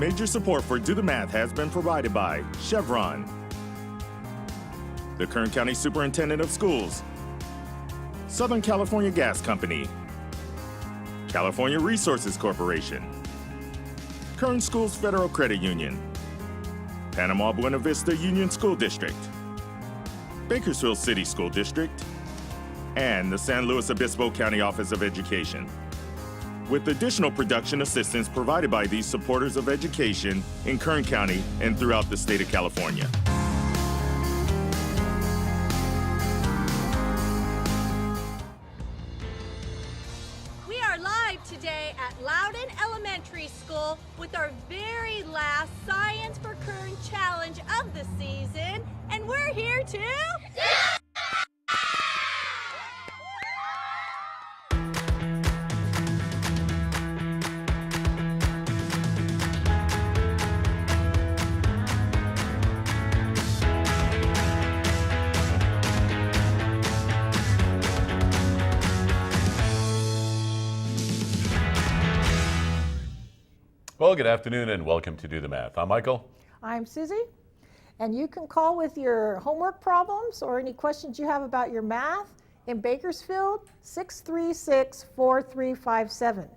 Major support for Do the Math has been provided by Chevron, the Kern County Superintendent of Schools, Southern California Gas Company, California Resources Corporation, Kern Schools Federal Credit Union, Panama Buena Vista Union School District, Bakersfield City School District, and the San Luis Obispo County Office of Education, with additional production assistance provided by these supporters of education in Kern County and throughout the state of California. We are live today at Loudon Elementary School with our very last Science for Kern Challenge of the season, and we're here to... Well, good afternoon and welcome to Do the Math. I'm Michael. I'm Suzy, and you can call with your homework problems or any questions you have about your math in Bakersfield, 636-4357.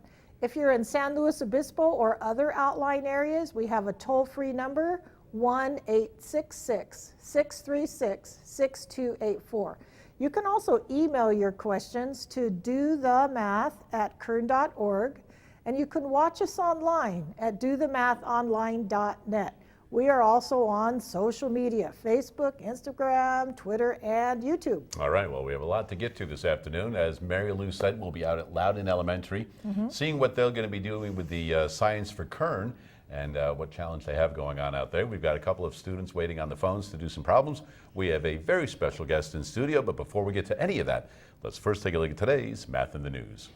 If you're in San Luis Obispo or other outlying areas, we have a toll-free number, 1-866-636-6284. You can also email your questions to dothemath@kern.org. And you can watch us online at dothemathonline.net. We are also on social media, Facebook, Instagram, Twitter, and YouTube. All right, well, we have a lot to get to this afternoon. As Marylou said, we'll be out at Loudon Elementary, seeing what they're going to be doing with the Science for Kern and what challenge they have going on out there. We've got a couple of students waiting on the phones to do some problems. We have a very special guest in studio, but before we get to any of that, let's first take a look at today's Math in the News.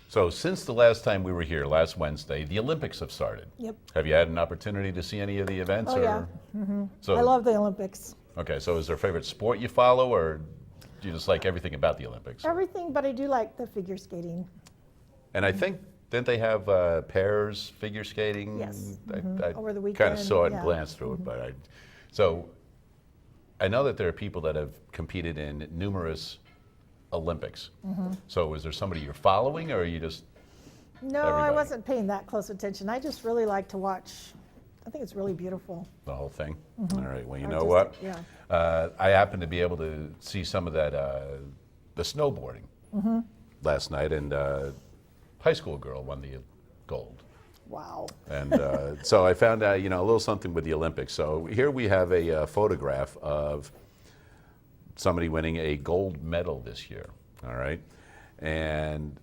So since the last time we were here, last Wednesday, the Olympics have started. Yep. Have you had an opportunity to see any of the events? Oh, or? yeah. So, I love the Olympics. Okay, so is there a favorite sport you follow, or do you just like everything about the Olympics? Everything, but I do like the figure skating. And I think, didn't they have pairs figure skating? Yes. I Over the kind weekend, of saw it and yeah. glanced through it, but so I know that there are people that have competed in numerous Olympics. So is there somebody you're following, or are you just No, everybody? I wasn't paying that close attention. I just really like to watch. I think it's really beautiful. The whole thing? All right, well, you know Artistic, what? yeah. I happened to be able to see some of that, the snowboarding last night, and high school girl won the gold. Wow. And so I found out, a little something with the Olympics. So here we have a photograph of somebody winning a gold medal this year, all right? And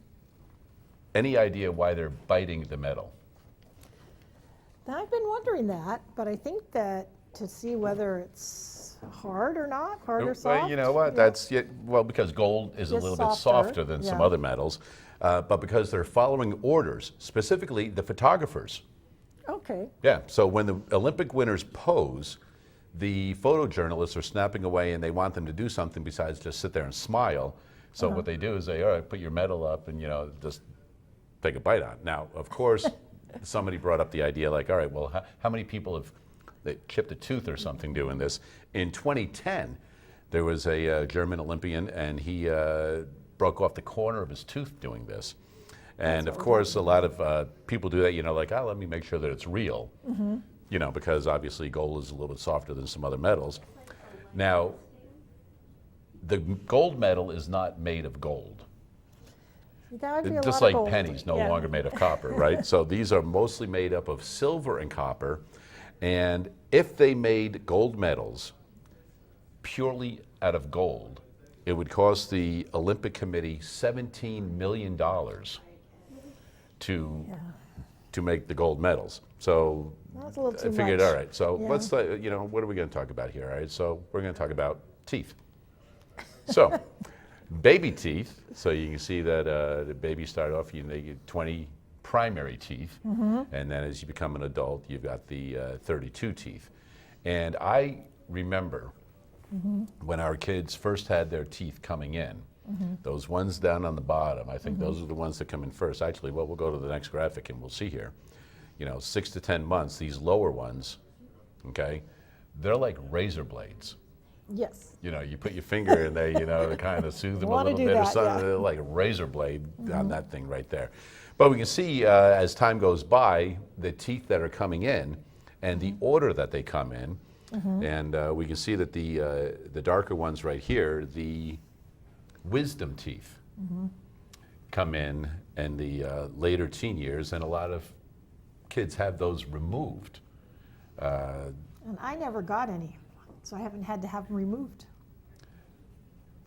any idea why they're biting the medal? I've been wondering that, but I think that to see whether it's hard or not, hard or soft. Well, you know what? Yeah. That's because gold is a Just little bit softer, softer than some yeah. other metals, but because they're following orders, specifically the photographers. Okay. Yeah, so when the Olympic winners pose, the photojournalists are snapping away and they want them to do something besides just sit there and smile. So what they do is they, all right, put your medal up and, just take a bite on it. Now, of course, somebody brought up the idea like, all right, well, how many people have they chipped a tooth or something doing this? In 2010, there was a German Olympian and he broke off the corner of his tooth doing this. And of course, a lot of people do that, like, let me make sure that it's real, because obviously gold is a little bit softer than some other metals. Now, the gold medal is not made of gold. That would be a Just lot like of gold. pennies, no Yeah. longer made of copper, right? So these are mostly made up of silver and copper. And if they made gold medals purely out of gold, it would cost the Olympic Committee $17 million to make the gold medals. So That's a little too I figured, much. all right, so Yeah. let's, what are we going to talk about here? All right, so we're going to talk about teeth. So, baby teeth. So you can see that the babies start off, they get 20 primary teeth, and then as you become an adult, you've got the 32 teeth. And I remember when our kids first had their teeth coming in, those ones down on the bottom, I think those are the ones that come in first. Actually, well, we'll go to the next graphic and we'll see here. 6 to 10 months, these lower ones, okay, they're like razor blades. Yes. You put your finger in there, to kind of soothe them a Wanna little do bit or that, something. yeah. They're like a razor blade on that thing right there. But we can see as time goes by, the teeth that are coming in and the order that they come in. And we can see that the darker ones right here, the wisdom teeth, come in the later teen years, and a lot of kids have those removed. And I never got any, so I haven't had to have them removed.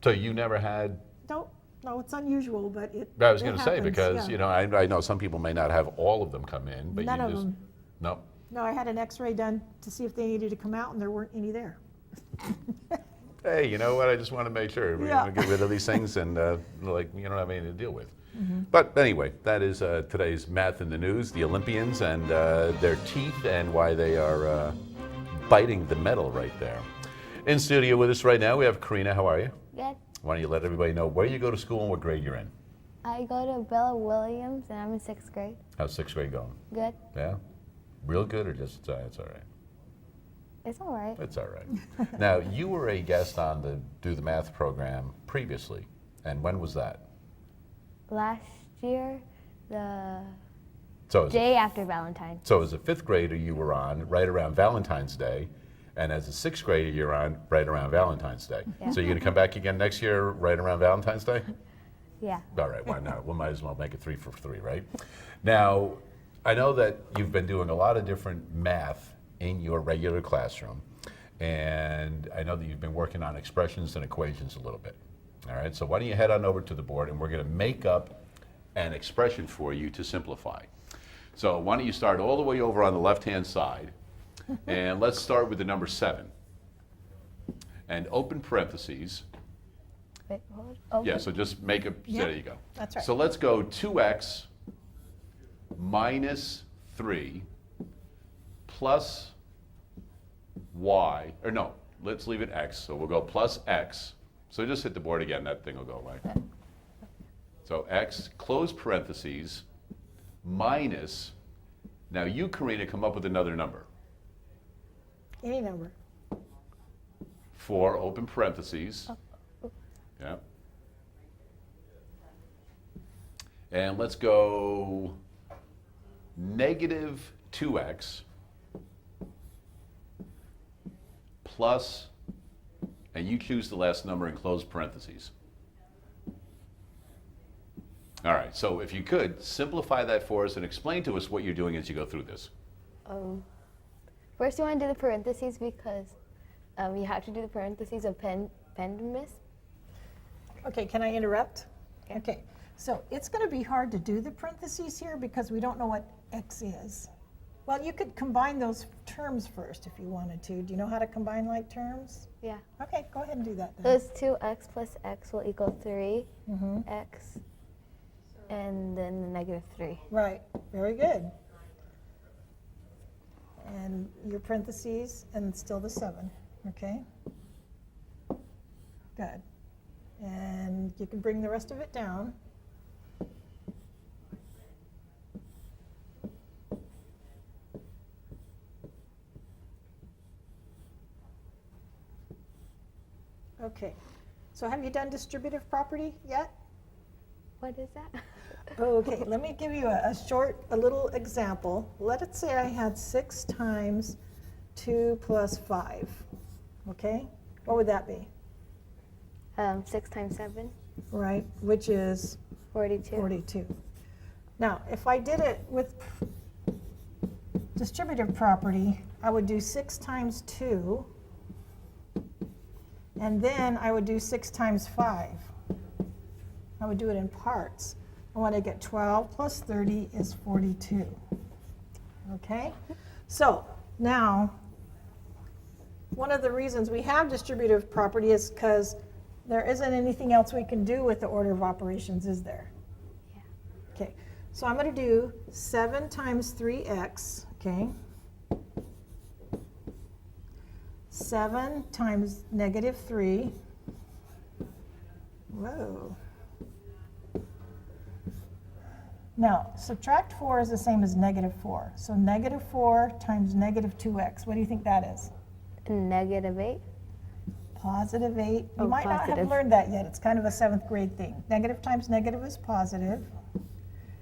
So you never had? No, it's unusual, but it I was going to say, happens, because, yeah. I know some people may not have all of them come in, but None you of just, them. no. No, I had an x-ray done to see if they needed to come out, and there weren't any there. Hey, you know what? I just want to make sure we Yeah. want to get rid of these things and you don't have anything to deal with. But anyway, that is today's Math in the News, the Olympians and their teeth and why they are biting the metal right there. In studio with us right now, we have Karina. How are you? Good. Why don't you let everybody know where you go to school and what grade you're in? I go to Bella Williams and I'm in 6th grade. How's 6th grade going? Good. Yeah? Real good or just, it's all right? It's all right. It's all right. Now, you were a guest on the Do the Math program previously, and when was that? Last year, the So as, day after Valentine's. so as a 5th grader, you were on right around Valentine's Day, and as a 6th grader, you're on right around Valentine's Day. Yeah. So you're going to come back again next year right around Valentine's Day? Yeah. All right, why not? We might as well make it 3 for 3, right? Now, I know that you've been doing a lot of different math in your regular classroom, and I know that you've been working on expressions and equations a little bit. All right, so why don't you head on over to the board, and we're going to make up an expression for you to simplify. So why don't you start all the way over on the left-hand side, and let's start with the number 7. And open parentheses. Wait, hold. Oh, Yeah, so just make a, Yeah, there you go. that's right. So let's go 2x minus 3 plus y, or no, let's leave it x. So we'll go plus x. So just hit the board again, that thing will go away. So x, close parentheses, minus, now you, Karina, come up with another number. Any number. 4, open parentheses. Yeah. And let's go negative 2x plus, and you choose the last number and close parentheses. All right, so if you could, simplify that for us and explain to us what you're doing as you go through this. First, you want to do the parentheses because you have to do the parentheses of pendimus. Okay, can I interrupt? Okay. Okay, so it's going to be hard to do the parentheses here because we don't know what x is. Well, you could combine those terms first if you wanted to. Do you know how to combine like terms? Yeah. Okay, go ahead and do that then. Those 2x plus x will equal 3x, and then the negative 3. Right, very good. And your parentheses, and still the 7, okay? Good. And you can bring the rest of it down. Okay, so have you done distributive property yet? What is that? Okay, let me give you a little example. Let's say I had 6 times 2 plus 5, okay? What would that be? 6 times 7, Right, which is 42. 42. Now, if I did it with distributive property, I would do 6 times 2, and then I would do 6 times 5. I would do it in parts. I want to get 12 plus 30 is 42. Okay? So now, one of the reasons we have distributive property is because there isn't anything else we can do with the order of operations, is there? Yeah. Okay, so I'm going to do 7 times 3x, okay? 7 times negative 3. Whoa. Now, subtract 4 is the same as negative 4. So negative 4 times negative 2x. What do you think that is? Negative 8. Positive 8. You Oh, might not have positive. learned that yet. It's kind of a 7th grade thing. Negative times negative is positive.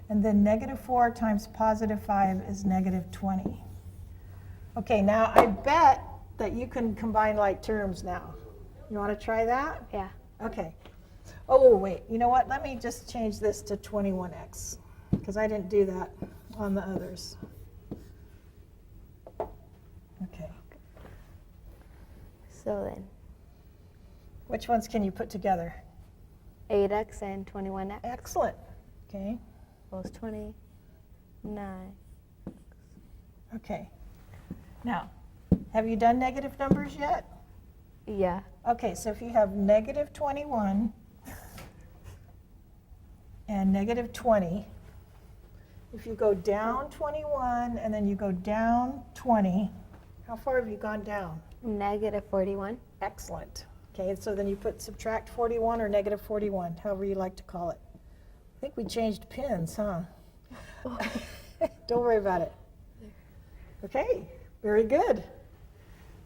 And then negative 4 times positive 5 is negative 20. Okay, now I bet that you can combine like terms now. You want to try that? Yeah. Okay. Oh, wait. You know what? Let me just change this to 21x, because I didn't do that on the others. Okay. So then Which ones can you put together? 8x and 21x Excellent. Okay. equals 29. Okay. Now, have you done negative numbers yet? Yeah. Okay, so if you have negative 21 and negative 20, if you go down 21 and then you go down 20, how far have you gone down? Negative 41. Excellent. Okay, so then you put subtract 41 or negative 41, however you like to call it. I think we changed pins, huh? Don't worry about it. Okay, very good.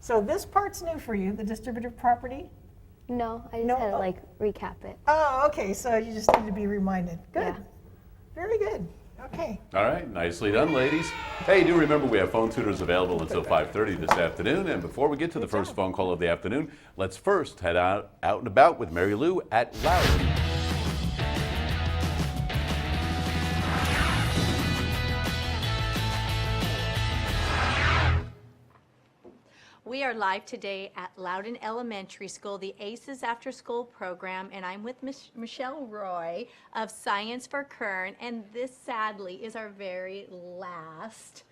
So this part's new for you, the distributive property. No, I just No, had to oh. like recap it. Oh, okay, so you just need to be reminded. Good. Yeah. Very good. Okay. All right, nicely done, ladies. Hey, do remember we have phone tutors available until 5:30 this afternoon. And before we get to the first phone call of the afternoon, let's first head out and about with Marylou at Loudon. We are live today at Loudon Elementary School, the ACES After School program, and I'm with Michelle Roy of Science for Kern, and this sadly is our very last.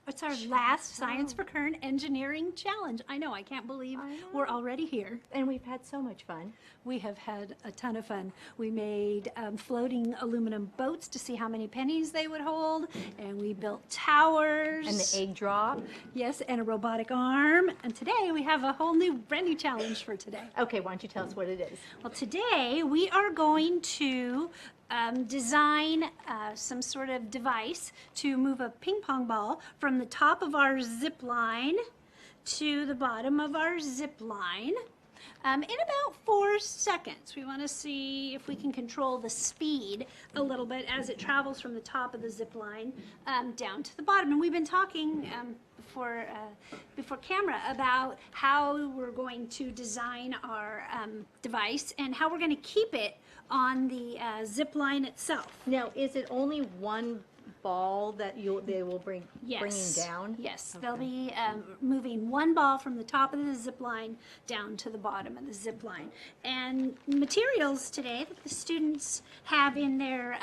It's our last Science for Kern Engineering Challenge. I know, I can't believe we're already here. And we've had so much fun. We have had a ton of fun. We made floating aluminum boats to see how many pennies they would hold, and we built towers. And the egg drop. Yes, and a robotic arm. And today we have a whole new, brand new challenge for today. Okay, why don't you tell us what it is? Well, today we are going to design some sort of device to move a ping pong ball from the top of our zip line to the bottom of our zip line in about 4 seconds. We want to see if we can control the speed a little bit as it travels from the top of the zip line down to the bottom. And we've been talking before camera about how we're going to design our device and how we're going to keep it on the zip line itself. Now, is it only one ball that they will bring bringing down? Yes, they'll be moving one ball from the top of the zip line down to the bottom of the zip line. And materials today that the students have in their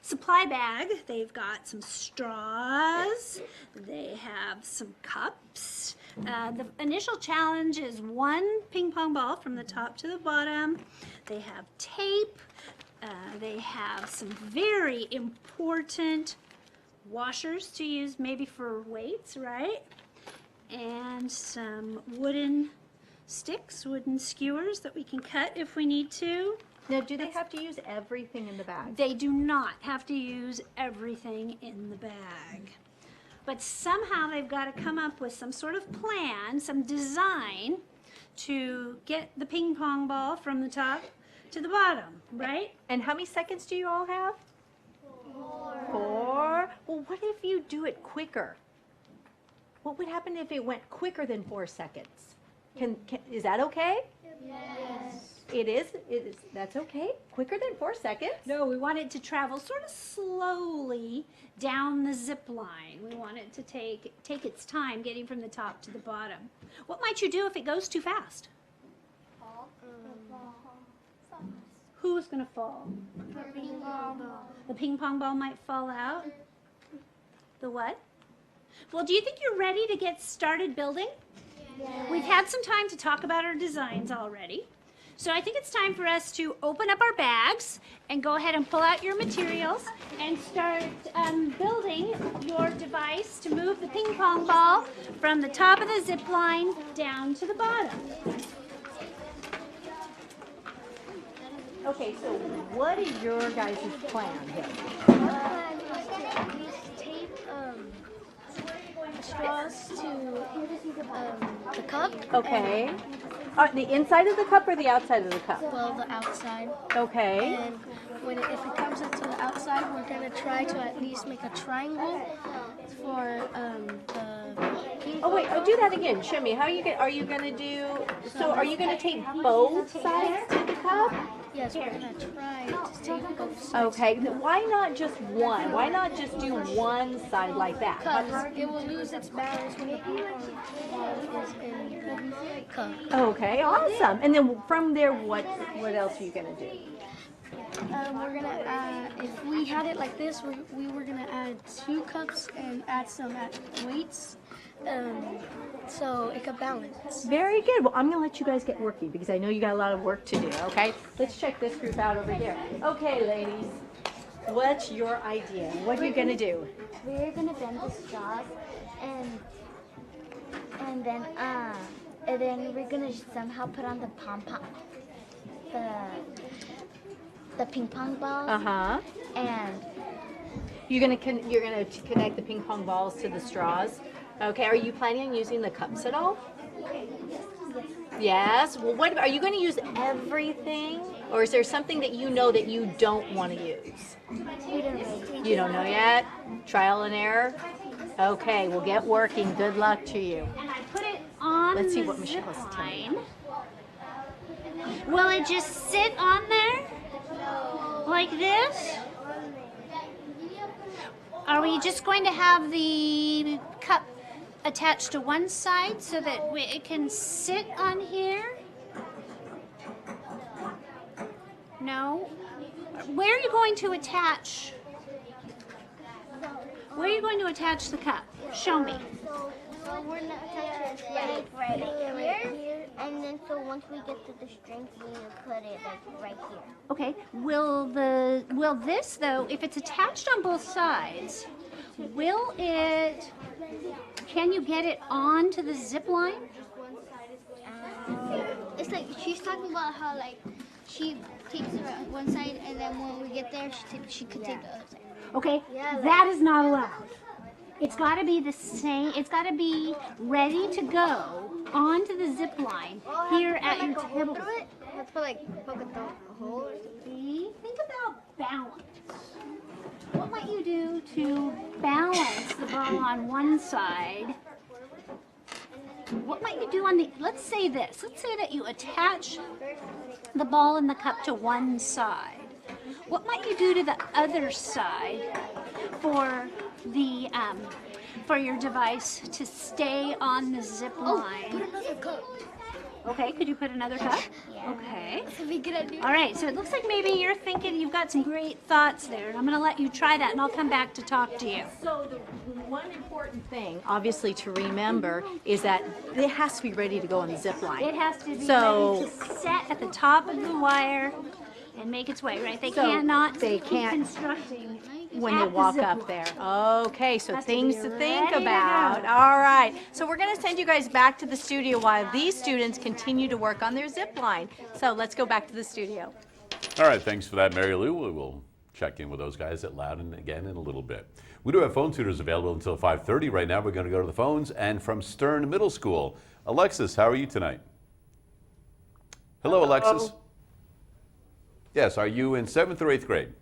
supply bag, they've got some straws, they have some cups. The initial challenge is one ping pong ball from the top to the bottom. They have tape. They have some very important washers to use maybe for weights, right? And some wooden sticks, wooden skewers that we can cut if we need to. Now, do they have to use everything in the bag? They do not have to use everything in the bag. But somehow they've got to come up with some sort of plan, some design to get the ping pong ball from the top to the bottom, right? And how many seconds do you all have? 4. Well, what if you do it quicker? What would happen if it went quicker than 4 seconds? Is that okay? Yes. It is? That's okay? Quicker than 4 seconds? No, we want it to travel sort of slowly down the zip line. We want it to take its time getting from the top to the bottom. What might you do if it goes too fast? Who's going to fall? The ping pong ball might fall out. The what? Well, do you think you're ready to get started building? Yes. We've had some time to talk about our designs already. So I think it's time for us to open up our bags and go ahead and pull out your materials and start building your device to move the ping pong ball from the top of the zip line down to the bottom. Okay, so what is your guys' plan here? We tape straws to the cup. Okay. The inside of the cup or the outside of the cup? Well, the outside. Okay. And if it comes up to the outside, we're gonna try to at least make a triangle for the ping Oh pong wait, ball. do that again. Show me. How are you gonna do? So are you gonna tape both sides to the cup? Yes, we're gonna try to tape both sides. Okay. Why not just one? Why not just do one side like that? Because it will lose its balance when the ping pong ball is in the cup. Okay, awesome. And then from there, what else are you gonna do? We're gonna if we had it like this, we were gonna add 2 cups and add some weights, so it could balance. Very good. Well, I'm going to let you guys get working because I know you got a lot of work to do, okay? Let's check this group out over here. Okay, ladies, what's your idea? What are you going to do? We're gonna bend the straws and then we're gonna somehow put on the the ping pong ball Uh-huh. and You're going to connect the ping pong balls to the straws. Okay, are you planning on using the cups at all? Yes. Well, are you going to use everything? Or is there something that you know that you don't want to use? we don't know. You don't know yet? Trial and error? Okay, well, get working. Good luck to you. And I put it on Let's see the what Michelle zip has to tell line. Will it just sit on there? Like this? Are we just going to have the cup attached to one side so that it can sit on here? No? Where are you going to attach? Where are you going to attach the cup? Show me. So we're not right here, and then so once we get to the strings, we need to put it like right here. Okay. Will this though, if it's attached on both sides, can you get it onto the zip line? It's like she's talking about how like she takes it on one side, and then when we get there, she could take the other side. Okay, that is not allowed. It's got to be the same. It's got to be ready to go onto the zip line here at your table. Have to poke a hole or something. Think about balance. What might you do to balance the ball on one side? What might you do on the, let's say this. Let's say that you attach the ball and the cup to one side. What might you do to the other side for the for your device to stay on the zip line? Put another cup. Okay, could you put another cup? Okay. That'd be a good idea. All right, so it looks like maybe you're thinking you've got some great thoughts there, and I'm going to let you try that, and I'll come back to talk to you. So the one important thing, obviously, to remember is that it has to be ready to go on the zip line. It has to be So- ready to set at the top of the wire and make its way, right? They So cannot they keep can't- constructing When at they the walk zip up line. there. Okay, so Has to things be to think ready to about. go. All right. So we're going to send you guys back to the studio while these students continue to work on their zip line. So let's go back to the studio. All right, thanks for that, Marylou. We will check in with those guys at Loudon again in a little bit. We do have phone tutors available until 5:30. Right now, we're going to go to the phones. And from Stern Middle School, Alexis, how are you tonight? Hello, Alexis. Yes, are you in 7th or 8th grade?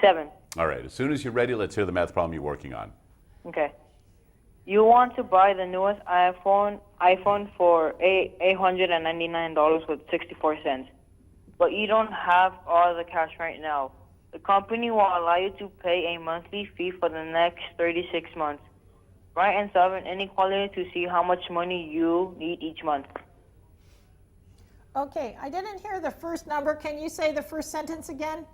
7. All right, as soon as you're ready, let's hear the math problem you're working on. Okay. You want to buy the newest iPhone for $899 with 64 cents, but you don't have all the cash right now. The company will allow you to pay a monthly fee for the next 36 months. Write and solve an inequality to see how much money you need each month. Okay, I didn't hear the first number. Can you say the first sentence again?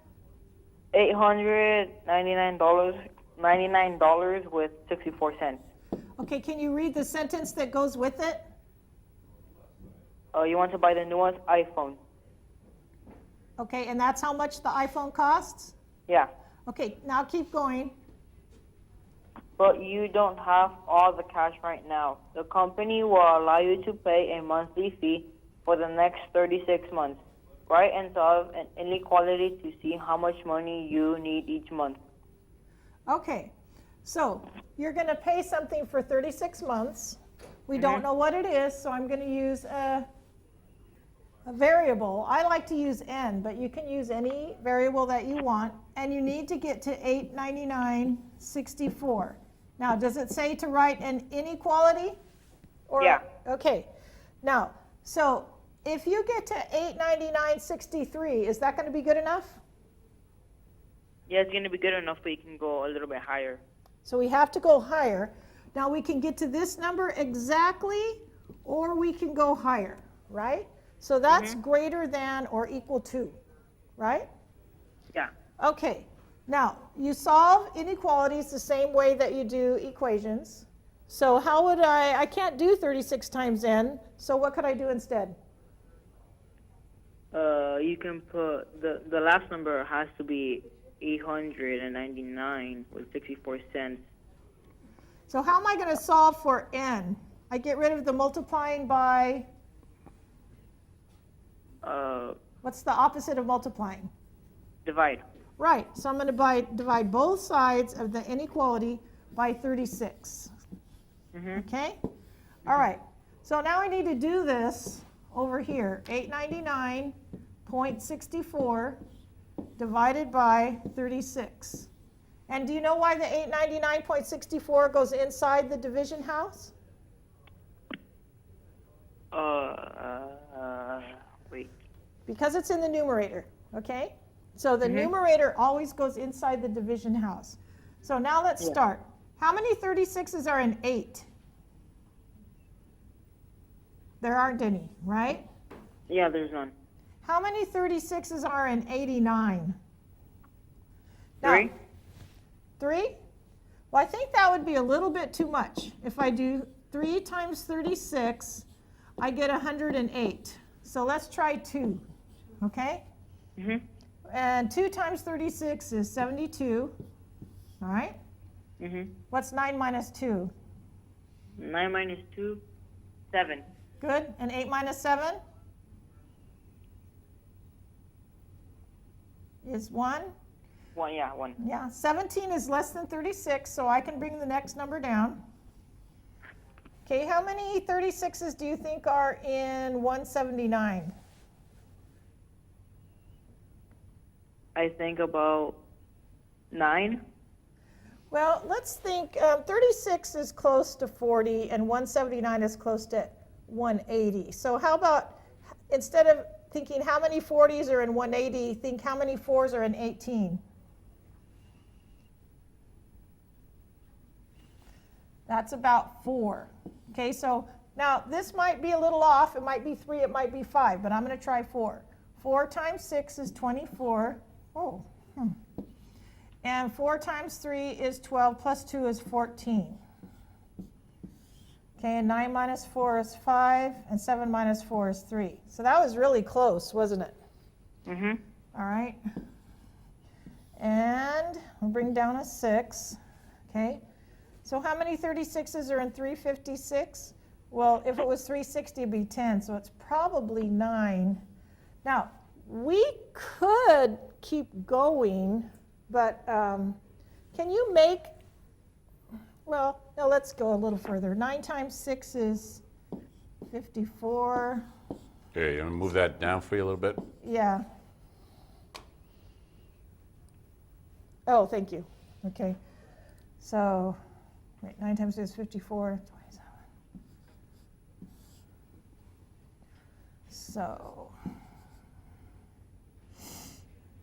$899 with 64 cents. Okay, can you read the sentence that goes with it? You want to buy the newest iPhone Okay, and that's how much the iPhone costs? Yeah. Okay, now keep going. But you don't have all the cash right now. The company will allow you to pay a monthly fee for the next 36 months. Write and solve an inequality to see how much money you need each month. Okay, so you're going to pay something for 36 months. We don't know what it is, so I'm going to use a variable. I like to use n, but you can use any variable that you want, and you need to get to 899.64. Now, does it say to write an inequality? Or, Yeah. Okay. Now, so if you get to 899.63, is that going to be good enough? Yeah, it's going to be good enough, but you can go a little bit higher. So we have to go higher. Now we can get to this number exactly, or we can go higher, right? So that's greater than or equal to, right? Yeah. Okay, now you solve inequalities the same way that you do equations. So how would I can't do 36 times n, so what could I do instead? You can put, the last number has to be 899 with 64 cents. So how am I going to solve for n? I get rid of the multiplying by, what's the opposite of multiplying? Divide. Right, so I'm going to divide both sides of the inequality by 36. Okay? All right, so now I need to do this over here. 899.64 divided by 36. And do you know why the 899.64 goes inside the division house? Wait. Because it's in the numerator, okay? So the numerator always goes inside the division house. So now let's start. How many 36s are in 8? There aren't any, right? Yeah, there's none. How many 36s are in 89? Now, 3? 3? Well, I think that would be a little bit too much. If I do 3 times 36, I get 108. So let's try 2, okay? And 2 times 36 is 72, all right? What's 9 minus 2? 9 minus 2, 7. Good. And 8 minus 7? Is 1. 1, yeah, 1. Yeah, 17 is less than 36, so I can bring the next number down. Okay, how many 36s do you think are in 179? I think about 9. Well, let's think 36 is close to 40 and 179 is close to 180. So how about, instead of thinking how many 40s are in 180, think how many 4s are in 18? That's about 4. Okay, so now this might be a little off. It might be 3, it might be 5, but I'm going to try 4. 4 times 6 is 24. Oh, And 4 times 3 is 12, plus 2 is 14. Okay, and 9 minus 4 is 5, and 7 minus 4 is 3. So that was really close, wasn't it? All right. And we'll bring down a 6. Okay. So how many 36s are in 356? Well, if it was 360, it'd be 10, so it's probably 9. Now, we could keep going, but can you make, well, no, let's go a little further. 9 times 6 is 54. Here, you want to move that down for you a little bit? Yeah. Oh, thank you. Okay. So, wait, 9 times 6 is 54, 27. So,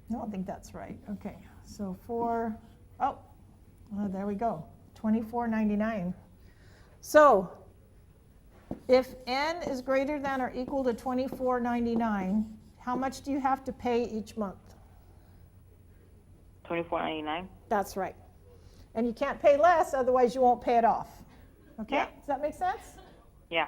I don't think that's right. Okay, so 4, oh, well, there we go, 24.99. So, if n is greater than or equal to 24.99, how much do you have to pay each month? 24.99. That's right. And you can't pay less, otherwise you won't pay it off. Okay? Yeah. Does that make sense? Yeah.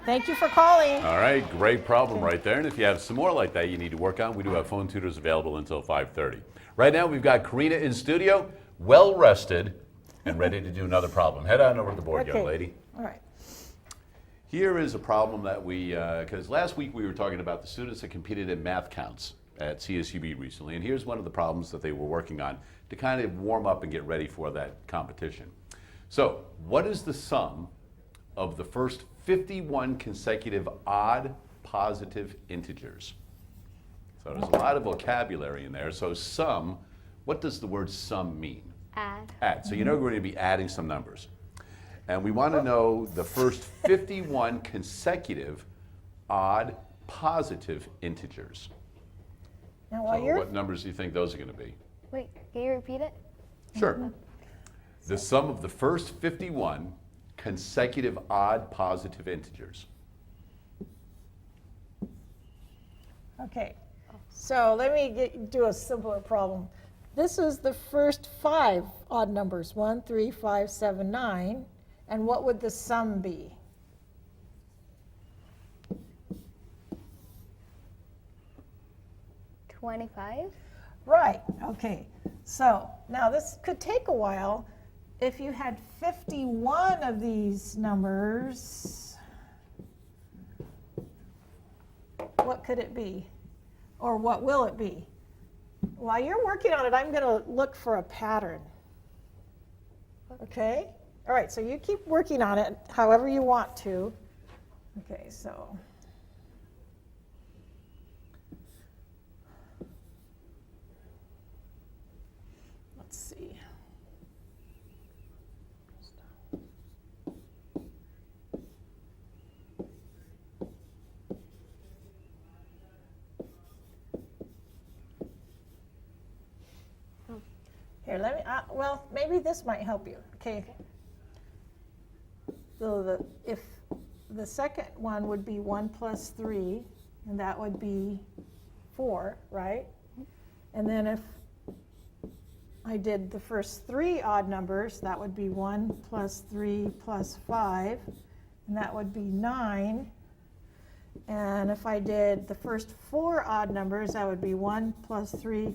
Thank you for calling. All right, great problem right there. And if you have some more like that you need to work on, we do have phone tutors available until 5:30. Right now, we've got Karina in studio, well rested, and ready to do another problem. Head on over to the board, young lady. All right. Here is a problem that we, because last week we were talking about the students that competed in math counts at CSUB recently, and here's one of the problems that they were working on to kind of warm up and get ready for that competition. So, what is the sum of the first 51 consecutive odd positive integers? So there's a lot of vocabulary in there. So sum, what does the word sum mean? Add. Add. So you know we're going to be adding some numbers. And we want to know the first 51 consecutive odd positive integers. Now, while So you're what numbers do you think those are going to be? Wait, can you repeat it? Sure. The sum of the first 51 consecutive odd positive integers. okay. So let me do a simpler problem. This is the first 5 odd numbers, 1, 3, 5, 7, 9. And what would the sum be? $25. Right, okay. So now this could take a while. If you had 51 of these numbers, what could it be? Or what will it be? While you're working on it, I'm going to look for a pattern. Okay? All right, so you keep working on it however you want to. Okay, so. Let's see. Here, let me, well, maybe this might help you. Okay. So if the second one would be 1 plus 3, and that would be 4, right? And then if I did the first 3 odd numbers, that would be 1 plus 3 plus 5, and that would be 9. And if I did the first 4 odd numbers, that would be 1 plus 3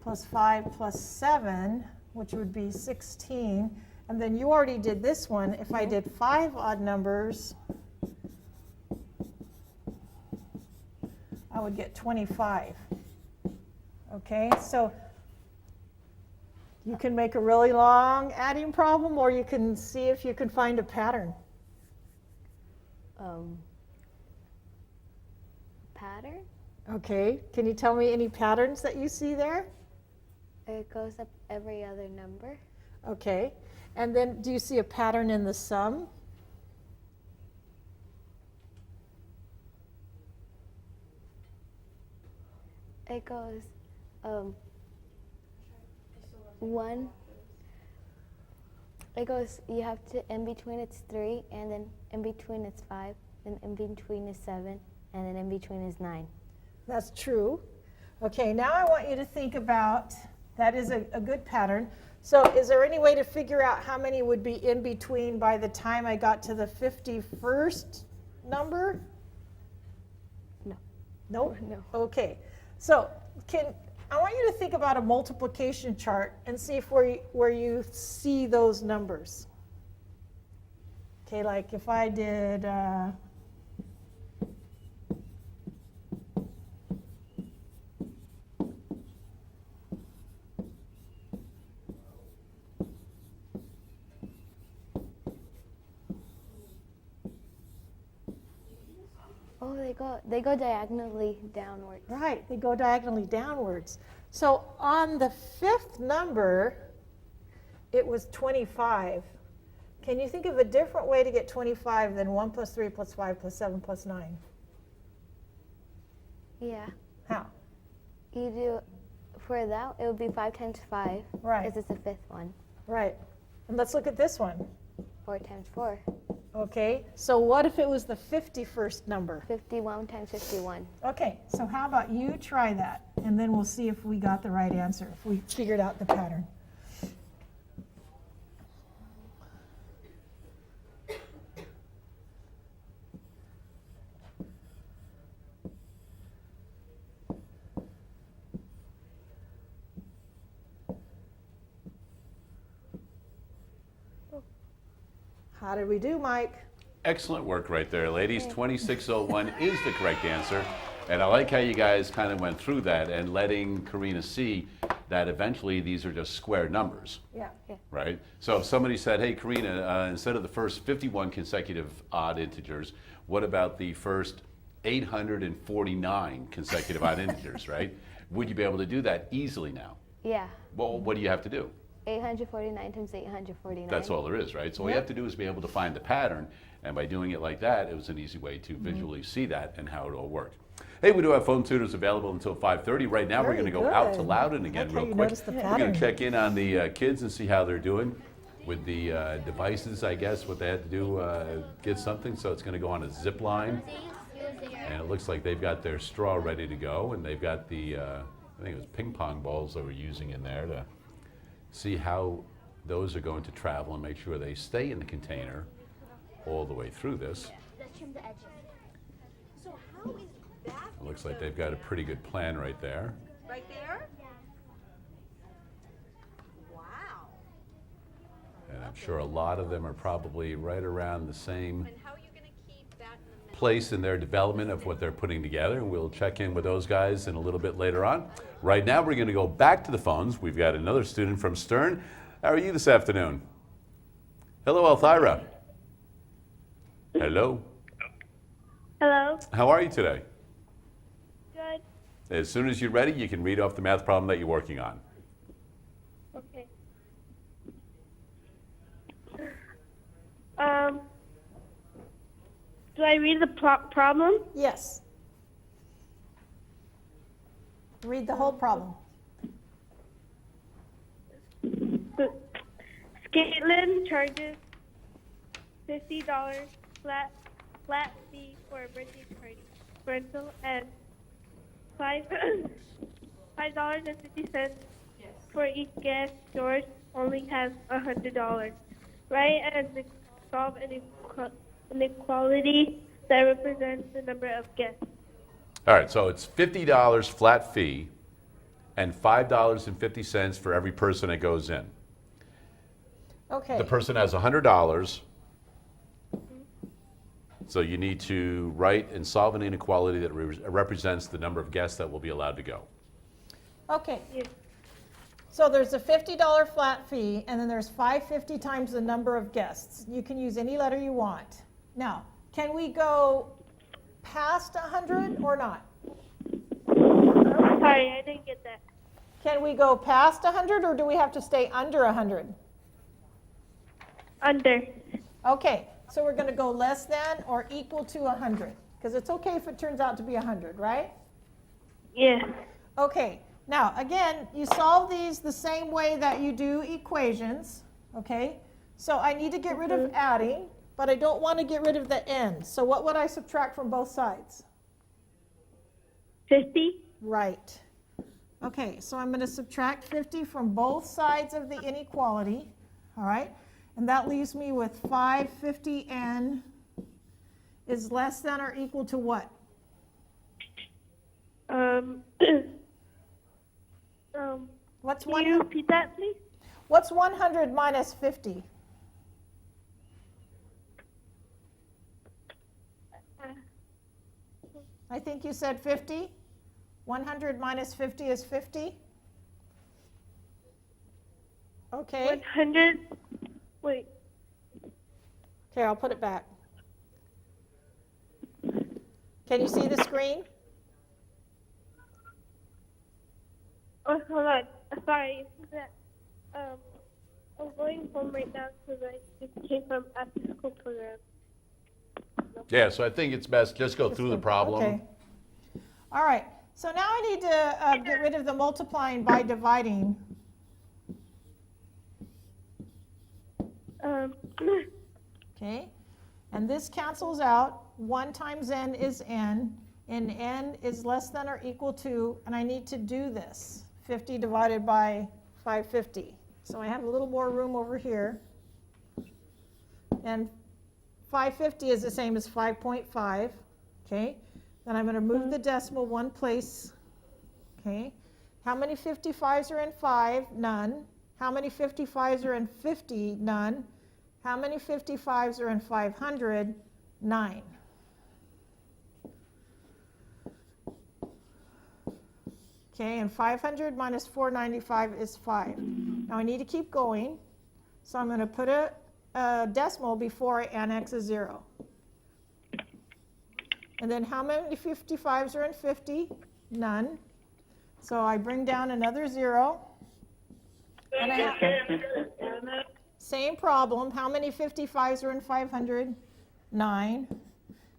plus 5 plus 7, which would be 16. And then you already did this one. If I did 5 odd numbers, I would get 25. Okay, so you can make a really long adding problem, or you can see if you can find a pattern. Pattern? Okay, can you tell me any patterns that you see there? It goes up every other number. Okay, and then do you see a pattern in the sum? It goes 1. It goes, you have to, in between it's 3, and then in between it's 5, then in between is 7, and then in between is 9. That's true. Okay, now I want you to think about, that is a good pattern. So is there any way to figure out how many would be in between by the time I got to the 51st number? No. Nope? No. Okay. So I want you to think about a multiplication chart and see if where you see those numbers. Okay, like if I did, Oh, they go diagonally downward. right, they go diagonally downwards. So on the 5th number, it was 25. Can you think of a different way to get 25 than 1 plus 3 plus 5 plus 7 plus 9? Yeah. How? You do, for that, it would be 5 times 5. Right. Because it's the 5th one. Right. And let's look at this one. 4 times 4. Okay, so what if it was the 51st number? 51 times 51. Okay, so how about you try that, and then we'll see if we got the right answer, if we figured out the pattern. How did we do, Mike? Excellent work right there, ladies. 2601 is the correct answer. And I like how you guys kind of went through that and letting Karina see that eventually these are just square numbers, Yeah. right? So if somebody said, hey, Karina, instead of the first 51 consecutive odd integers, what about the first 849 consecutive odd integers, right? Would you be able to do that easily now? Yeah. Well, what do you have to do? 849 times 849. That's all there is, right? So all you have to do is be able to find the pattern, and by doing it like that, it was an easy way to visually see that and how it all worked. Hey, we do have phone tutors available until 5:30. Right now, we're Very going to go out to good. Loudon again Like how real you quick. noticed the We're going pattern. to check in on the kids and see how they're doing with the devices, I guess, what they had to do, get something. So it's going to go on a zip line. And it looks like they've got their straw ready to go, and they've got the, I think it was ping pong balls they were using in there to see how those are going to travel and make sure they stay in the container all the way through this. Let's trim the edges. So how is that? It looks like they've got a pretty good plan right there. Right there? Wow. And I'm sure a lot of them are probably right around the same And how are you going to keep that in the middle? place in their development of what they're putting together, and we'll check in with those guys in a little bit later on. Right now, we're going to go back to the phones. We've got another student from Stern. How are you this afternoon? Hello, Althira. Hello. Hello. How are you today? Good. As soon as you're ready, you can read off the math problem that you're working on. Okay. Do I read the problem? Yes. Read the whole problem. Caitlin charges $50 flat fee for a birthday party rental and $5.50 for each guest. George only has $100. Write and solve an inequality that represents the number of guests. All right, so it's $50 flat fee and $5.50 for every person that goes in. Okay. The person has $100, so you need to write and solve an inequality that represents the number of guests that will be allowed to go. Okay. Yes. So there's a $50 flat fee, and then there's $5.50 times the number of guests. You can use any letter you want. Now, can we go past 100 or not? Sorry, I didn't get that. Can we go past 100, or do we have to stay under 100? Under. Okay, so we're going to go less than or equal to 100, because it's okay if it turns out to be 100, right? Yeah. Okay, now again, you solve these the same way that you do equations, okay? So I need to get rid of adding, but I don't want to get rid of the end. So what would I subtract from both sides? 50. Right. Okay, so I'm going to subtract 50 from both sides of the inequality, all right? And that leaves me with 550n is less than or equal to what? What's Can you repeat that, please? What's 100 minus 50? I think you said 50. 100 minus 50 is 50. Okay. 100. Wait. Okay, I'll put it back. Can you see the screen? Oh, hold on. Sorry. I'm going home right now because I just came from after school program. Yeah, so I think it's best just go through the problem. Okay. All right. So now I need to get rid of the multiplying by dividing. Okay. And this cancels out. 1 times n is n, and n is less than or equal to, and I need to do this, 50 divided by 550. So I have a little more room over here. And 550 is the same as 5.5. Okay. Then I'm going to move the decimal one place. Okay. How many 55s are in 5? None. How many 55s are in 50? None. How many 55s are in 500? 9. Okay, and 500 minus 495 is 5. Now I need to keep going, so I'm going to put a decimal before I annex a 0. And then how many 55s are in 50? None. So I bring down another 0. And I have same problem. How many 55s are in 500? 9.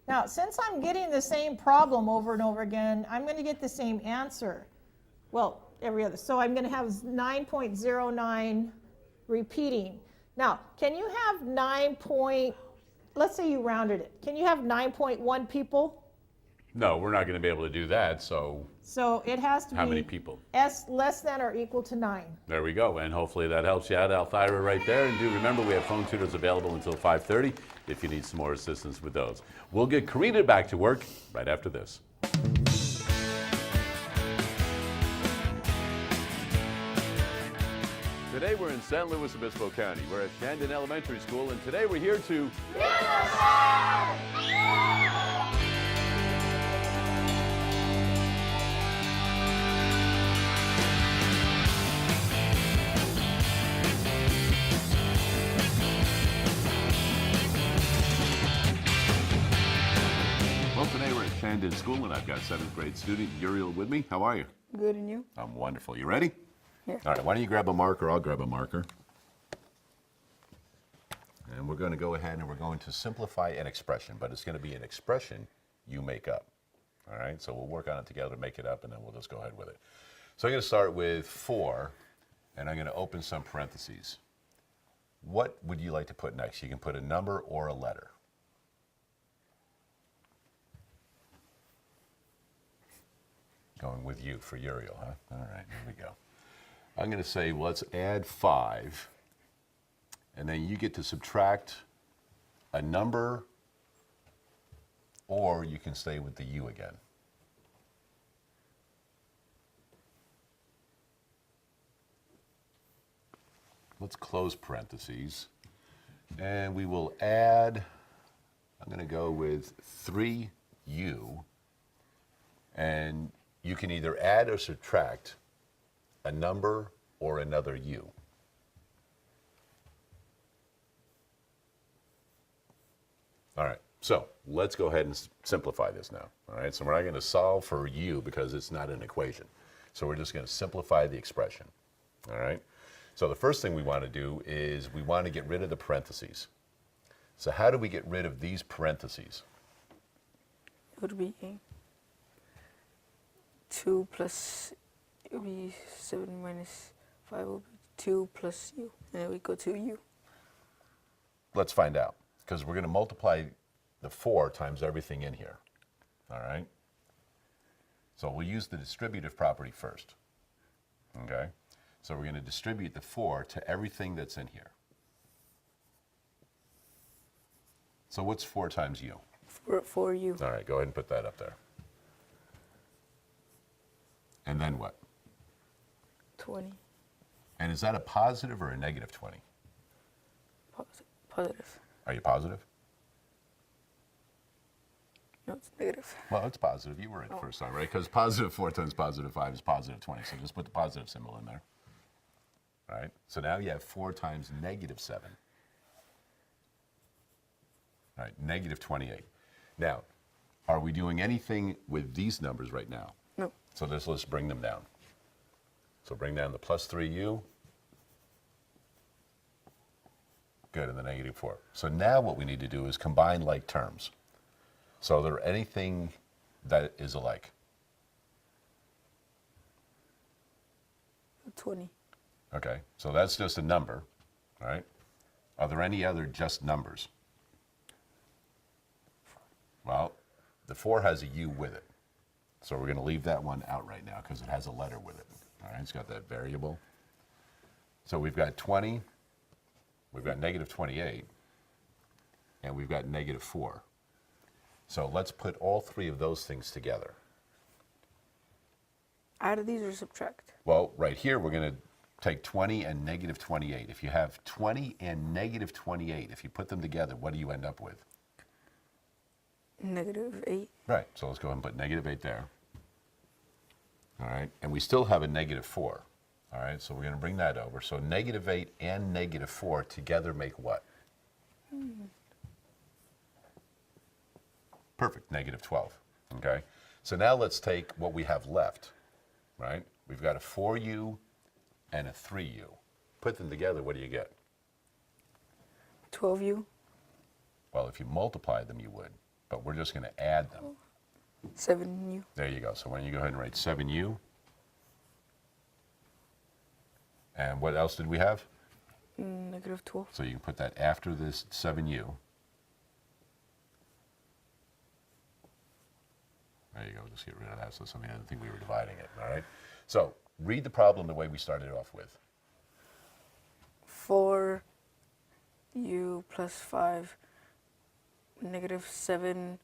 Now, since I'm getting the same problem over and over again, I'm going to get the same answer. Well, every other. So I'm going to have 9.09 repeating. Now, can you have let's say you rounded it. Can you have 9.1 people? No, we're not going to be able to do that, so it has to be how many people? less than or equal to 9. There we go, and hopefully that helps you out, Althira, right there. And do remember, we have phone tutors available until 5:30 if you need some more assistance with those. We'll get Karina back to work right after this. Today we're in San Luis Obispo County. We're at Loudon Elementary School, and today we're here to... Well, today we're at Loudon School, and I've got 7th grade student Uriel with me. How are you? Good, and you? I'm wonderful. You ready? Yeah. All right, why don't you grab a marker? I'll grab a marker. And we're going to go ahead and we're going to simplify an expression, but it's going to be an expression you make up. All right, so we'll work on it together, make it up, and then we'll just go ahead with it. So I'm going to start with 4, and I'm going to open some parentheses. What would you like to put next? You can put a number or a letter. Going with you for Uriel, huh? All right, here we go. I'm going to say, well, let's add 5, and then you get to subtract a number, or you can stay with the U again. Let's close parentheses, and we will add, I'm going to go with 3U, and you can either add or subtract a number or another U. All right, so let's go ahead and simplify this now. All right, so we're not going to solve for U because it's not an equation. So we're just going to simplify the expression. All right, so the first thing we want to do is we want to get rid of the parentheses. So how do we get rid of these parentheses? It would be 2 plus, it would be 7 minus 5 will be 2 plus U, and then we go to U. Let's find out, because we're going to multiply the 4 times everything in here. All right? So we'll use the distributive property first. Okay? So we're going to distribute the 4 to everything that's in here. So what's 4 times U? 4U. All right, go ahead and put that up there. And then what? 20. And is that a positive or a negative 20? Positive. Are you positive? No, it's negative. Well, it's positive. You were right the first time, right? Because positive 4 times positive 5 is positive 20. So just put the positive symbol in there. All right? So now you have 4 times negative 7. All right, negative 28. Now, are we doing anything with these numbers right now? No. So let's bring them down. So bring down the plus 3U. Good, and the negative 4. So now what we need to do is combine like terms. So are there anything that is alike? 20. Okay, so that's just a number, all right? Are there any other just numbers? Well, the 4 has a U with it. So we're going to leave that one out right now because it has a letter with it. All right, it's got that variable. So we've got 20, we've got negative 28, and we've got negative 4. So let's put all 3 of those things together. Add these or subtract? Well, right here we're going to take 20 and negative 28. If you have 20 and negative 28, if you put them together, what do you end up with? -8. Right, so let's go ahead and put -8 there. All right, and we still have a -4. All right, so we're going to bring that over. So -8 and -4 together make what? Perfect, -12. Okay, so now let's take what we have left, right? We've got a 4u and a 3u. Put them together, what do you get? 12u. Well, if you multiply them, you would, but we're just going to add them. 7u. There you go. So why don't you go ahead and write 7u. And what else did we have? -12. So you can put that after this 7u. There you go. Just get rid of that so somebody doesn't think we were dividing it. All right. So read the problem the way we started off with. 4u plus 5, -7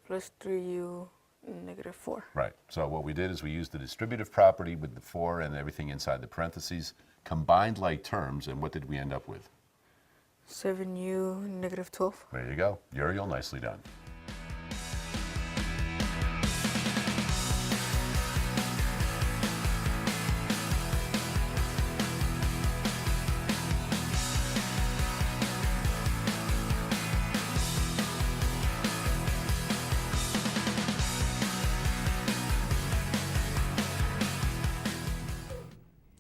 plus 3u, -4. Right. So what we did is we used the distributive property with the 4 and everything inside the parentheses, combined like terms, and what did we end up with? 7u, -12. There you go. Uriel, nicely done.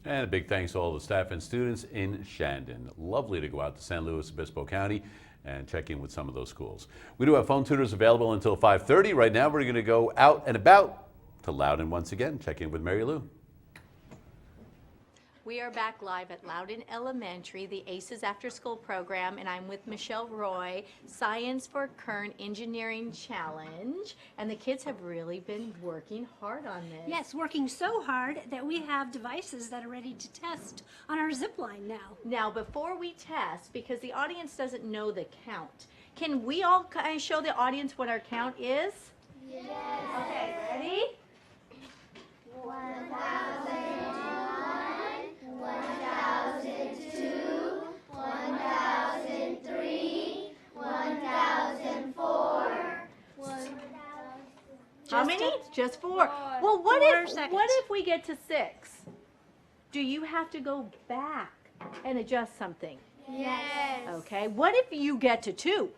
And a big thanks to all the staff and students in Shandon. Lovely to go out to San Luis Obispo County and check in with some of those schools. We do have phone tutors available until 5:30. Right now we're going to go out and about to Loudon once again, check in with Marylou. We are back live at Loudon Elementary, the ACES After School program, and I'm with Michelle Roy, Science for Kern Engineering Challenge. And the kids have really been working hard on this. Yes, working so hard that we have devices that are ready to test on our zip line now. Now, before we test, because the audience doesn't know the count, can we all kind of show the audience what our count is? Yes. Okay, ready? 1002, 1003, 1004. How many? Just 4. Well, what if we get to 6? Do you have to go back and adjust something? Yes. Okay. What if you get to 2?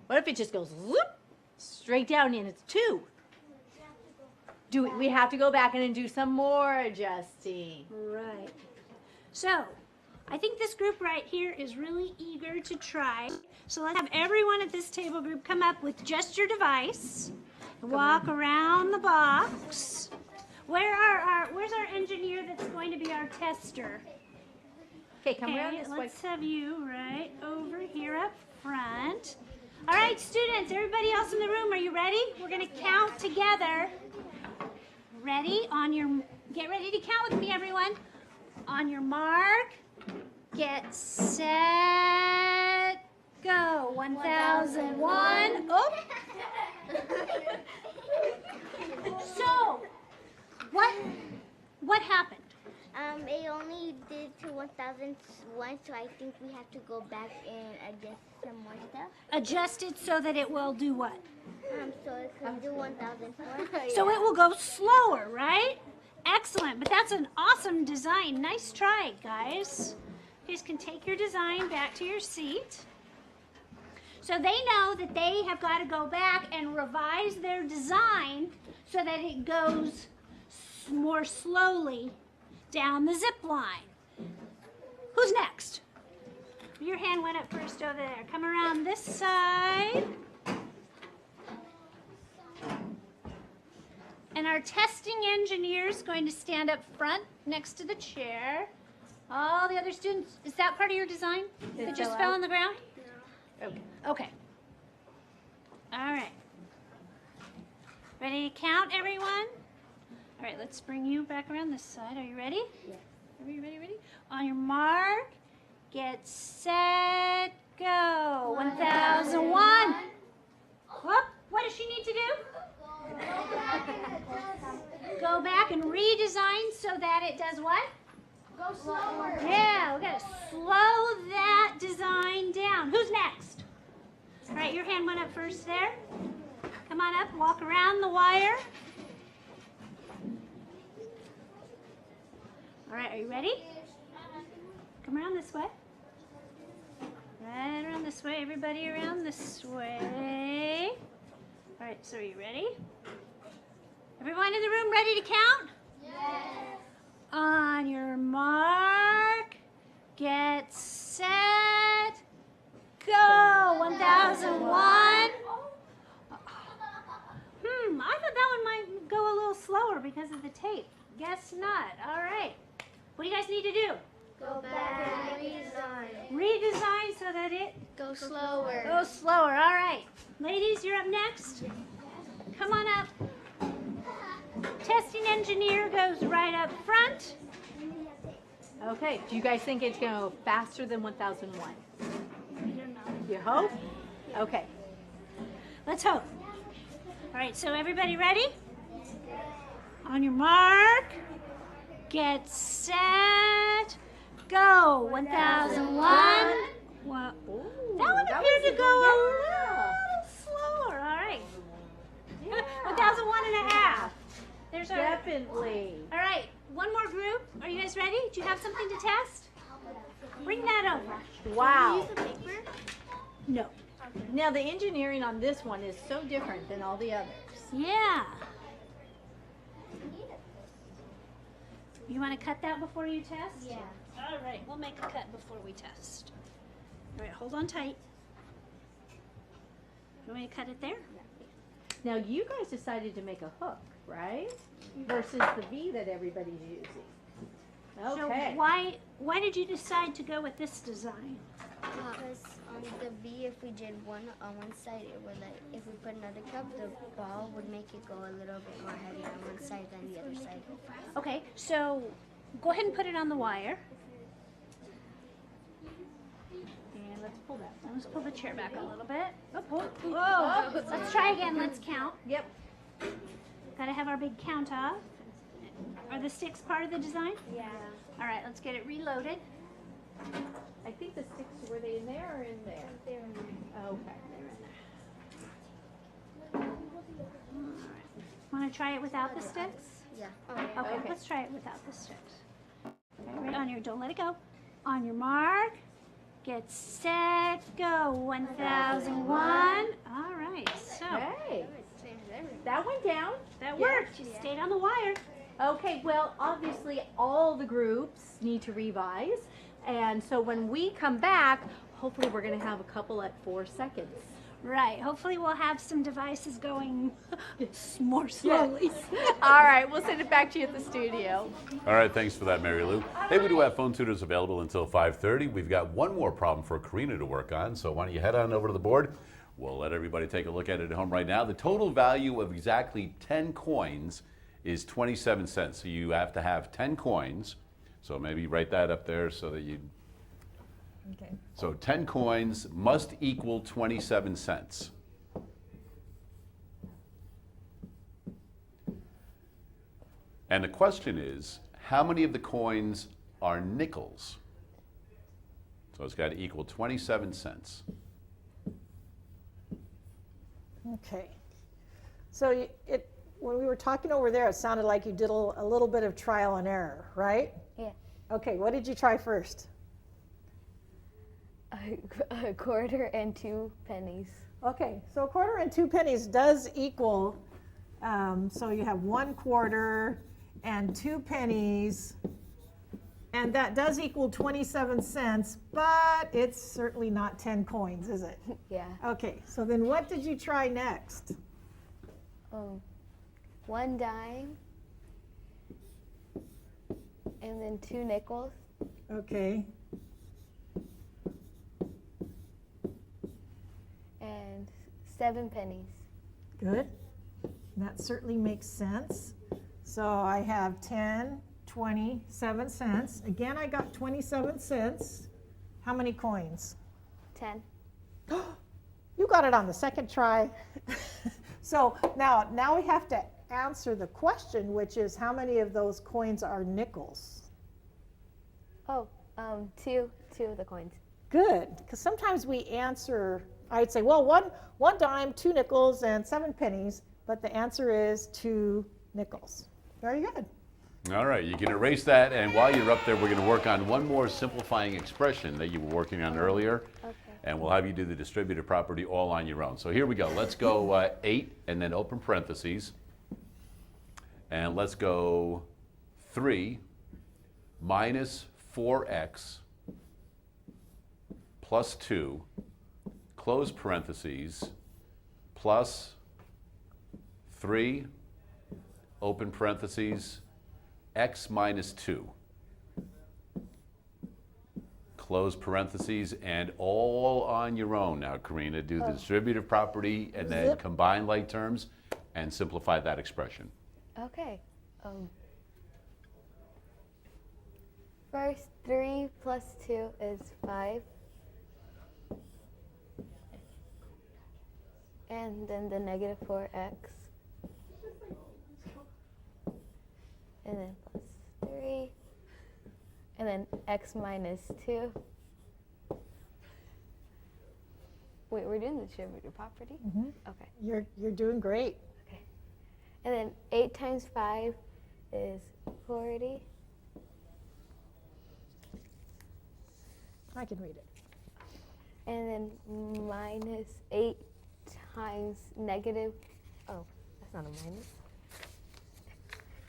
What if it just goes whoop, straight down and it's 2? Do we have to go back and do some more adjusting? Right. So, I think this group right here is really eager to try. So let's have everyone at this table group come up with just your device. Walk around the box. Where's our engineer that's going to be our tester? Okay, come around this way. Let's have you right over here up front. All right, students, everybody else in the room, are you ready? We're going to count together. Ready? Get ready to count with me, everyone. On your mark, get set, go. 1001. Oh. So, what happened? It only did to 1001, so I think we have to go back and adjust some more stuff. Adjust it so that it will do what? So it could do 1004. So it will go slower, right? Excellent, but that's an awesome design. Nice try, guys. You guys can take your design back to your seat. So they know that they have got to go back and revise their design so that it goes more slowly down the zip line. Who's next? Your hand went up first over there. Come around this side. And our testing engineer is going to stand up front next to the chair. All the other students, is that part of your design? It just fell on the ground? No. Okay. All right. Ready to count, everyone? All right, let's bring you back around this side. Are you ready? Yes. Ready? On your mark, get set, go. 1001. Whoop, what does she need to do? Go back and redesign so that it does what? Go slower. Yeah, we gotta slow that design down. Who's next? All right, your hand went up first there. Come on up, walk around the wire. All right, are you ready? Come around this way. Right around this way, everybody around this way. All right, so are you ready? Everyone in the room ready to count? Yes. On your mark, get set, go. 1001. I thought that one might go a little slower because of the tape. Guess not. All right. What do you guys need to do? Go back and redesign. Redesign so that it Go slower. goes slower. All right. Ladies, you're up next. Come on up. Testing engineer goes right up front. Okay, do you guys think it's going to go faster than 1001? We don't know. You hope? Okay. Let's hope. All right, so everybody ready? On your mark, get set, go. 1001. Well, that one appeared to go a little slower. All right. 1001 and a half. There's our. Definitely. All right, one more group. Are you guys ready? Do you have something to test? Bring that over. Wow. No. Now the engineering on this one is so different than all the others. Yeah. You want to cut that before you test? Yeah. All right, we'll make a cut before we test. All right, hold on tight. You want me to cut it there? Now you guys decided to make a hook, right? Versus the V that everybody's using. Okay. So why did you decide to go with this design? Because on the B, if we did one on one side, it would like if we put another cup, the ball would make it go a little bit more heavy on one side than the other side. Okay, so go ahead and put it on the wire. And let's pull that. Let's pull the chair back a little bit. Whoa. Let's try again. Let's count. Yep. Got to have our big count off. Are the sticks part of the design? Yeah. All right, let's get it reloaded. I think the sticks, were they in there or in there? They're in there. Okay. Want to try it without the sticks? Yeah. Okay, let's try it without the sticks. Okay, right on your, don't let it go. On your mark, get set, go. 1001. All right, so Hey, that went down. that worked. You stayed on the wire. Okay, well, obviously all the groups need to revise. And so when we come back, hopefully we're going to have a couple at 4 seconds. Right, hopefully we'll have some devices going more slowly. All right, we'll send it back to you at the studio. All right, thanks for that, Marylou. Hey, we do have phone tutors available until 5:30. We've got one more problem for Karina to work on, so why don't you head on over to the board. We'll let everybody take a look at it at home right now. The total value of exactly 10 coins is 27 cents. So you have to have 10 coins. So maybe write that up there so that you... Okay. So 10 coins must equal 27 cents. And the question is, how many of the coins are nickels? So it's got to equal 27 cents. Okay. So when we were talking over there, it sounded like you did a little bit of trial and error, right? Yeah. Okay, what did you try first? A quarter and 2 pennies. Okay, so a quarter and 2 pennies does equal, so you have 1 quarter and 2 pennies, and that does equal 27 cents, but it's certainly not 10 coins, is it? Yeah. Okay, so then what did you try next? 1 dime. And then 2 nickels. Okay, And 7 pennies. good. That certainly makes sense. So I have 10, 27 cents. Again, I got 27 cents. How many coins? 10. You got it on the second try. So now we have to answer the question, which is how many of those coins are nickels? Oh, two of the coins. Good, because sometimes we answer, I'd say, well, one dime, 2 nickels, and 7 pennies, but the answer is 2 nickels. Very good. All right, you can erase that, and while you're up there, we're going to work on one more simplifying expression that you were working on earlier, and we'll have you do the distributive property all on your own. So here we go. Let's go 8 and then open parentheses, and let's go 3 minus 4x plus 2, close parentheses, plus 3, open parentheses, x minus 2, close parentheses, and all on your own now, Karina. Do the distributive property and then combine like terms and simplify that expression. Okay. First, 3 plus 2 is 5. And then the negative 4x. And then plus 3. And then x minus 2. Wait, we're doing the distributive property? Mm-hmm. Okay. You're doing great. Okay. And then 8 times 5 is 40. I can read it. And then minus 8 times negative, oh, that's not a minus.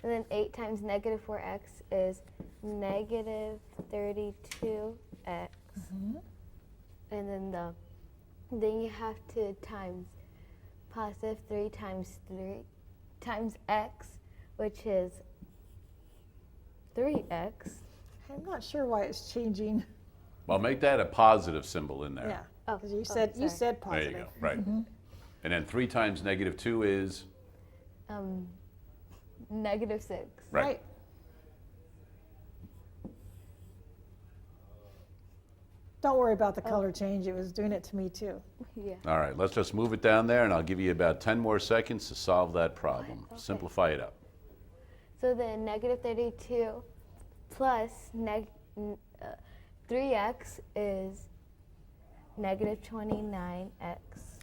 And then 8 times negative 4x is negative 32x. Mm-hmm. And then you have to times positive 3 times x, which is 3x. I'm not sure why it's changing. Well, make that a positive symbol in there. Yeah, because you said There positive. you go, right. Mm-hmm. And then 3 times negative 2 is? Negative 6. Right. Don't worry about the color change. It was doing it to me too. Yeah. All right, let's just move it down there, and I'll give you about 10 more seconds to solve that problem. Okay. Simplify it up. So then negative 32 plus 3x is negative 29x.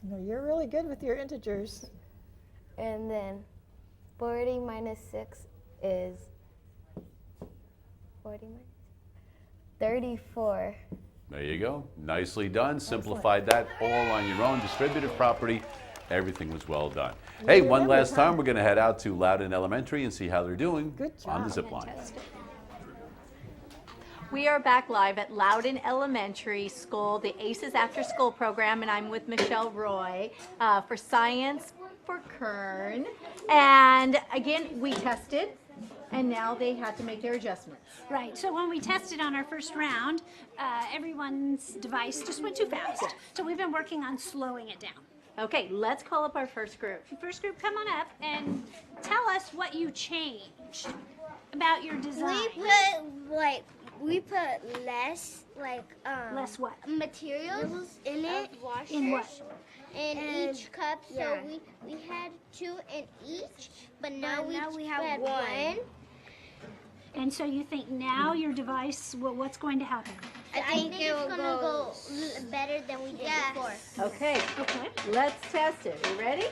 No, you're really good with your integers. And then 40 minus 6 is 40 minus 34. There you go. Nicely done. Simplified that all on your own. Distributive property. Everything was well done. Hey, one last time, we're going to head out to Loudon Elementary and see how they're doing on the zip line. We are back live at Loudon Elementary School, the ACES After School program, and I'm with Michelle Roy for Science for Kern. And again, we tested, and now they had to make their adjustments. Right, so when we tested on our first round, everyone's device just went too fast. So we've been working on slowing it down. Okay, let's call up our first group. First group, come on up and tell us what you changed about your design. We put less Less what? materials in it. In what? In each cup, so we had 2 in each, but now we have 1. And so you think now your device, what's going to happen? I think it's gonna go better than we did before. Okay, let's test it. You ready?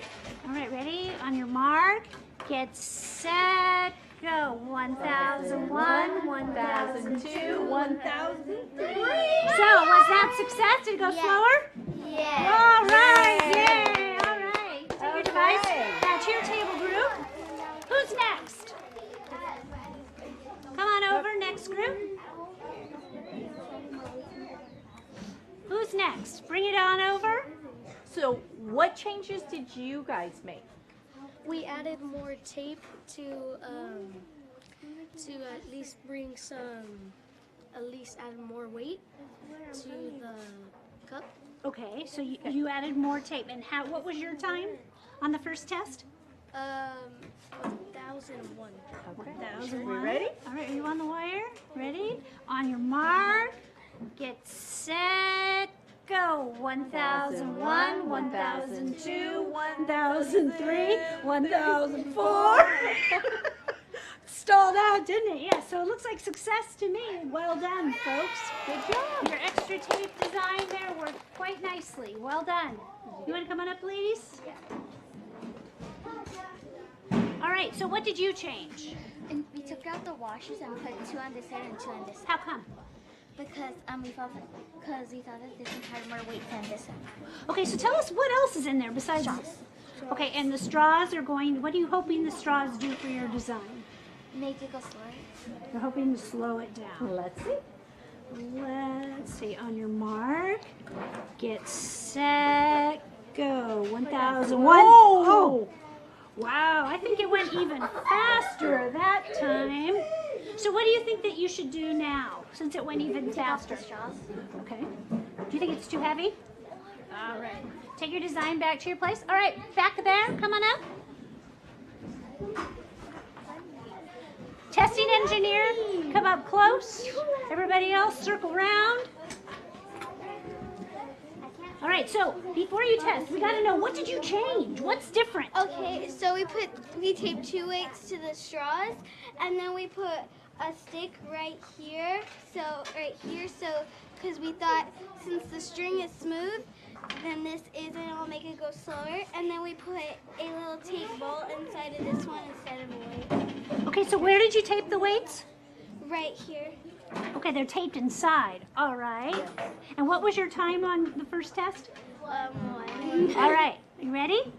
All right, ready? On your mark, get set, go. 1001, 1002, 1003. So was that success? Did it go slower? Yeah. All right, yay! All right, take your device. That's your table group. Who's next? Come on over, next group. Who's next? Bring it on over. So what changes did you guys make? We added more tape to at least bring at least add more weight to the cup. Okay, so you added more tape. And what was your time on the first test? 1001. Okay. 1001. We ready? All right, are you on the wire? Ready? On your mark, get set, go. 1001, 1002, 1003, 1004. Stalled out, didn't it? Yeah, so it looks like success to me. Well done, folks. Good job. Your extra tape design there worked quite nicely. Well done. You want to come on up, ladies? All right, so what did you change? And we took out the washers and put 2 on this side and 2 on this side. How come? Because we thought that this one had more weight than this one. Okay, so tell us what else is in there besides Straws. Okay, and the straws are going, what are you hoping the straws do for your design? Make it go slower. You're hoping to slow it down. Let's see. Let's see, on your mark, get set, go. 1001. Oh! Wow, I think it went even faster that time. So what do you think that you should do now, since it went even faster? Okay. Do you think it's too heavy? All right. Take your design back to your place. All right, back there, come on up. Testing engineer, come up close. Everybody else, circle around. All right, so before you test, we got to know, what did you change? What's different? Okay, so we taped 2 weights to the straws, and then we put a stick right here, so because we thought since the string is smooth, then this isn't, it'll make it go slower, and then we put a little tape ball inside of this one instead of a weight. Okay, so where did you tape the weights? Right here. Okay, they're taped inside. All right. And what was your time on the first test? 1. All right. You ready?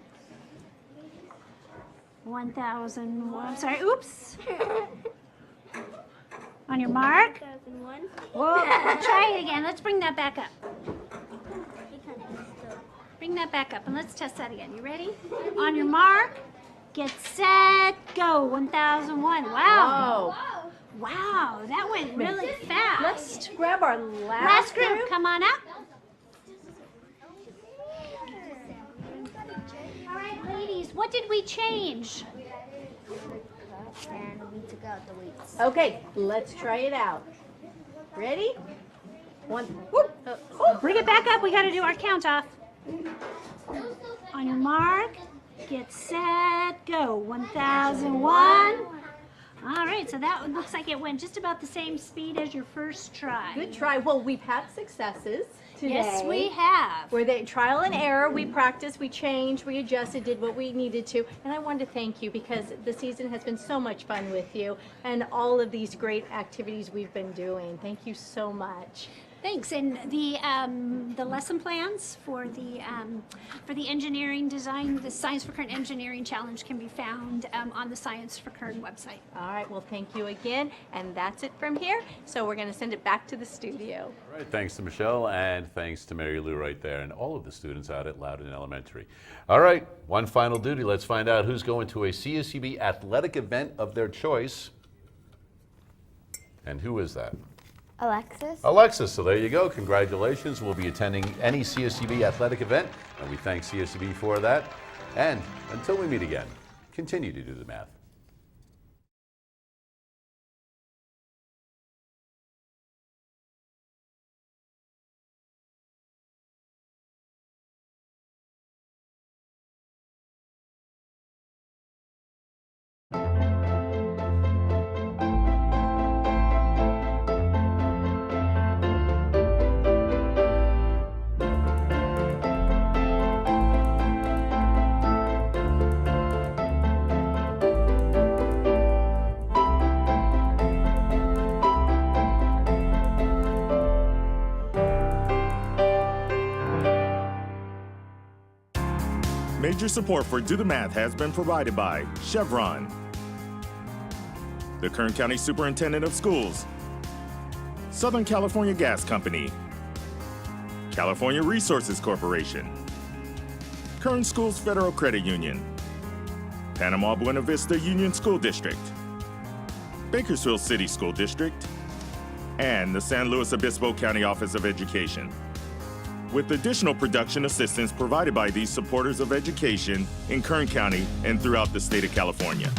1,001. I'm sorry. Oops. On your mark. 2001. Whoa. Try it again. Let's bring that back up. Bring that back up and let's test that again. You ready? On your mark. Get set. Go. 1001. Wow. Wow, that went really fast. Let's grab our Last group, come on up. All right, ladies, what did we change? And we took out the weights. Okay, let's try it out. Ready? 1. Whoop. Oh, bring it back up. We got to do our count off. On your mark, get set, go. 1001. All right, so that looks like it went just about the same speed as your first try. Good try. Well, we've had successes today. Yes, we have. Where they trial and error, we practiced, we changed, we adjusted, did what we needed to. And I wanted to thank you because the season has been so much fun with you and all of these great activities we've been doing. Thank you so much. Thanks. And the lesson plans for the engineering design, the Science for Kern Engineering Challenge, can be found on the Science for Kern website. All right, well, thank you again. And that's it from here. So we're going to send it back to the studio. All right, thanks to Michelle and thanks to Marylou right there and all of the students out at Loudon Elementary. All right, one final duty. Let's find out who's going to a CSUB athletic event of their choice. And who is that? Alexis, so there you go. Congratulations. We'll be attending any CSUB athletic event, and we thank CSUB for that. And until we meet again, continue to do the math. Major support for Do the Math has been provided by Chevron, the Kern County Superintendent of Schools, Southern California Gas Company, California Resources Corporation, Kern Schools Federal Credit Union, Panama Buena Vista Union School District, Bakersfield City School District, and the San Luis Obispo County Office of Education, with additional production assistance provided by these supporters of education in Kern County and throughout the state of California.